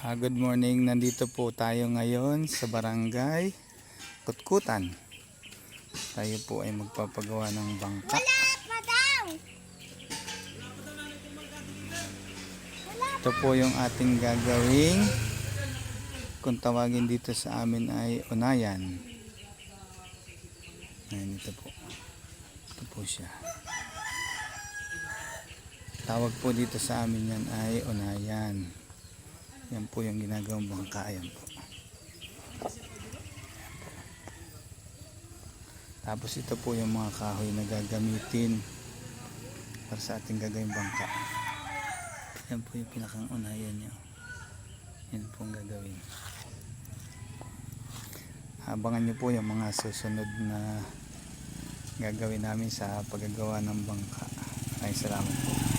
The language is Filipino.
Good morning, nandito po tayo ngayon sa barangay Kutkutan. Tayo po ay magpapagawa ng bangka. Ito po yung ating gagawing, kung tawagin dito sa amin ay unayan. Ayan, ito po. Ito po siya. Tawag po dito sa amin yan ay unayan. Yan po yung ginagawang bangka. Ayan po. Tapos ito po yung mga kahoy na gagamitin para sa ating gagawing bangka. Yan po yung pinakang unayan nyo. Yan po ang gagawin. Abangan nyo po yung mga susunod na gagawin namin sa paggagawa ng bangka. Ay, salamat po.